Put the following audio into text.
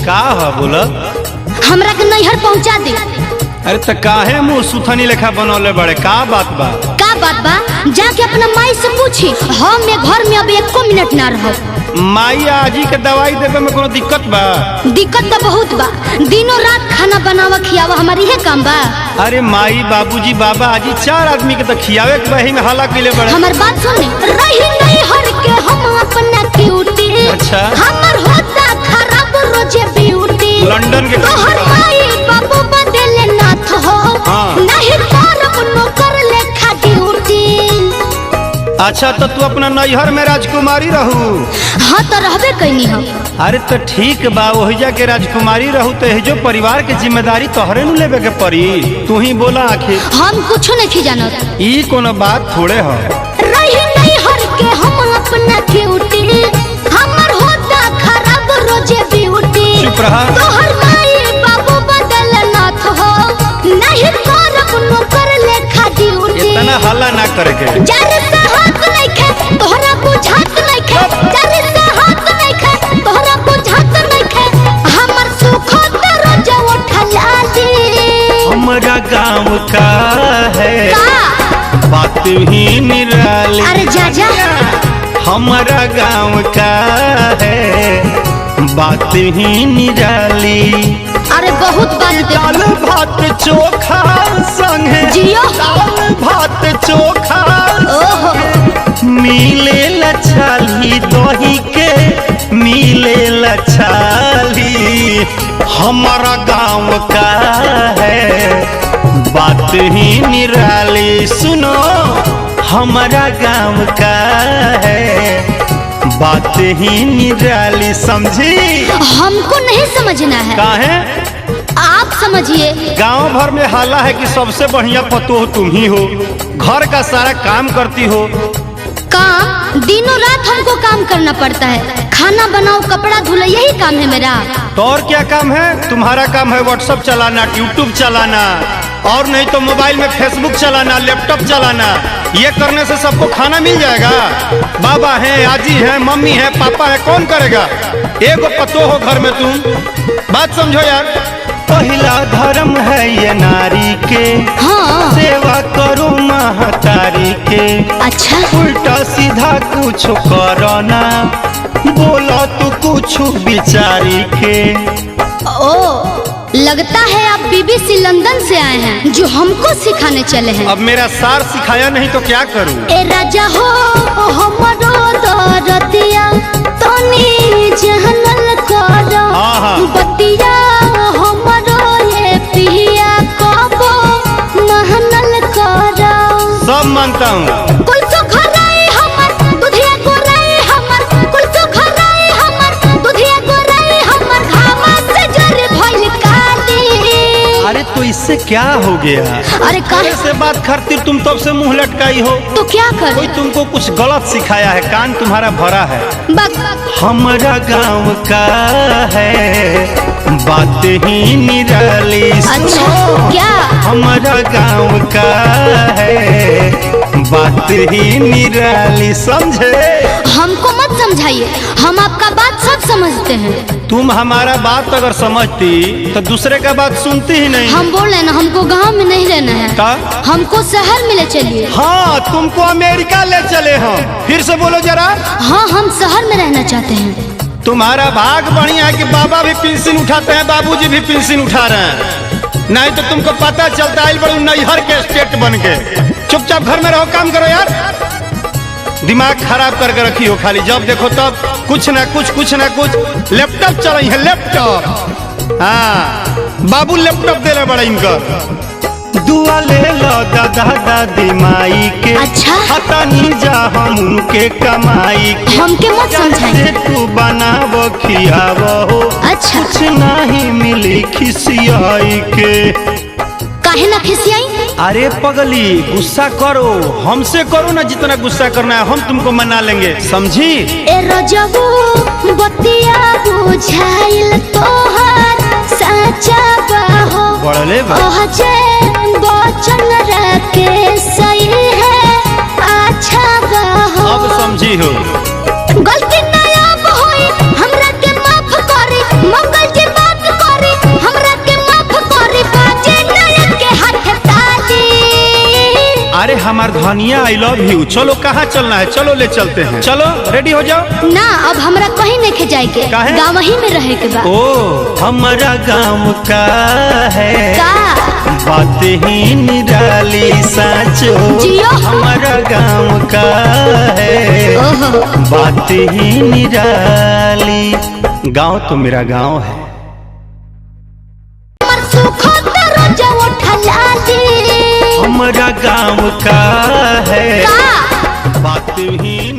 का है बोला? हमरा के नैहर पहुंचा दे। अरे त काहे मुँह सुथनी लेखा बनौले बड़े, का बात बा? का बात बा? जाके अपना माई से पूछी। हम घर में अब 1 मिनट ना रहो। माई आजी के दवाई देवे में कोनो दिक्कत बा? दिक्कत तो बहुत बा, दिनों रात खाना बनावा खियावा हमारी है काम बा। अरे माई बाबूजी बाबा आजी 4 आदमी के तो खियावे के बही में हाला कइले बड़े। हमार बात सुन, रही नहीं हर के हम अपना क्यूटी। अच्छा हमर होता खराब रोजे ब्यूटी। लंदन के तोहर माई बाबू बदले नाथ हो। हाँ। नहीं करब नौकर लेखा ड्यूटी। अच्छा तो तू अपना नैहर में राजकुमारी रहू? हाँ तो रहबे कैनी हम। अरे तो ठीक बा, वही के राजकुमारी रहू तो जो परिवार के जिम्मेदारी तोहरे नु लेवे के पड़ी। तू ही बोला आखिर। हम कुछ नहीं जानत। ई कोनो बात थोड़े हो। रही नहीं हर के हम अपना क्यूटी। हमर होता खराब रोजे ब्यूटी। चुप रहा। तोहर माई बाबू बदल नाथ हो। नहीं करब नौकर लेखा ड्यूटी। इतना हल्ला ना करे के। जाने से हाथ नहीं खे, तोहरा बुझात नहीं खे। जाने से हाथ नहीं खे, तोहरा बुझात नहीं खे। हमर सुख तो रोज उठला दी। हमारा गाँव का है का? बात ही निराली। अरे जा जा। हमारा गाँव का है बात ही निराली। अरे बहुत बात दाल भात चोखा संगे जियो। दाल भात चोखा ओहो। मिले लछाली दही के मिले लछाली। हमारा गाँव का है बात ही निराली। सुनो हमारा गाँव का है बात ही निराली, समझी? हमको नहीं समझना है। काहे? आप समझिए। गांव भर में हाला है कि सबसे बढ़िया पतोह तुम ही हो, घर का सारा काम करती हो। काम दिनों रात हमको काम करना पड़ता है। खाना बनाओ, कपड़ा धुलो, यही काम है मेरा। तो और क्या काम है? तुम्हारा काम है व्हाट्सएप चलाना, यूट्यूब चलाना, और नहीं तो मोबाइल में फेसबुक चलाना, लैपटॉप चलाना। ये करने से सबको खाना मिल जाएगा? बाबा है, आजी है, मम्मी है, पापा है, कौन करेगा? एगो पतो हो घर में तुम। बात समझो यार। पहला धर्म है ये नारी के। हाँ। सेवा करो महतारी के। अच्छा। उल्टा सीधा कुछ करो ना, बोला तू कुछ बिचारी के। ओ लगता है आप बीबीसी लंदन से आए हैं, जो हमको सिखाने चले हैं। अब मेरा सार सिखाया नहीं तो क्या करूं? ए राजा हो हमरो दरदिया तनी जहनल करो। आहा। बतिया हमरो ये पिया कबो महनल करो। सब मानता हूँ। कुल सुख राई हमर दुधिया गोराई हमर। कुल सुख राई हमर दुधिया गोराई हमर। घामा से जर भइल काली। अरे तो इससे क्या हो गया? अरे से बात करती तुम तब से मुंह लटकाई हो। तो क्या कर? कोई तुमको कुछ गलत सिखाया है, कान तुम्हारा भरा है। हमारा गांव का है बात ही निराली। अच्छा क्या? हमारा गांव का है बात ही निराली, समझे? हमको मत समझाइए, हम आपका बात सब समझते हैं। तुम हमारा बात अगर समझती तो दूसरे का बात सुनती ही नहीं। हम बोल रहे ना, हमको गांव में नहीं रहना है। हमको शहर में ले चलिए। हाँ, तुमको अमेरिका ले चले हम। फिर से बोलो जरा। हाँ, हम शहर में रहना चाहते हैं। तुम्हारा भाग बढ़िया है कि बाबा भी पेंशन उठाते हैं, बाबूजी भी पेंशन उठा रहे हैं। नहीं तो तुमको पता चलता है बड़े नैहर के स्टेट बन के। चुपचाप घर में रहो, काम करो यार। दिमाग खराब करके रखी हो खाली, जब देखो तब कुछ ना कुछ। लैपटॉप चलाई है, लैपटॉप। हाँ, बाबू लैपटॉप दे रहे बड़ा इनका। दुआ ले लो दादा दादी माई के। अच्छा। हटानी जा हम उनके कमाई के। हमके मत समझाइए। तू बनावो खियावो। अच्छा। कुछ नहीं मिली खिसियाई के। काहे ना खिसियाई? अरे पगली, गुस्सा करो, हमसे करो ना जितना गुस्सा करना है, हम तुमको मना लेंगे, समझी? ए रजबू बतिया बुझाइल तोहर सच्चा बाहो। बड़ले बा। बचन रखे सही है अच्छा बाहो। अब समझी हो। गलती ना अब होई, हमरा के माफ करी। मंगल जी हमार धनिया आई लव यू। चलो कहाँ चलना है, चलो ले चलते हैं। चलो रेडी हो जाओ। ना अब हमरा कहीं नहीं जाए के, गाँव ही में रहे के बा। ओ हमारा गाँव का है का बात ही निराली साचो, जियो हमारा गाँव का है बात ही निराली। गाँव तो मेरा गाँव है। हमारा गाँव का है बात ही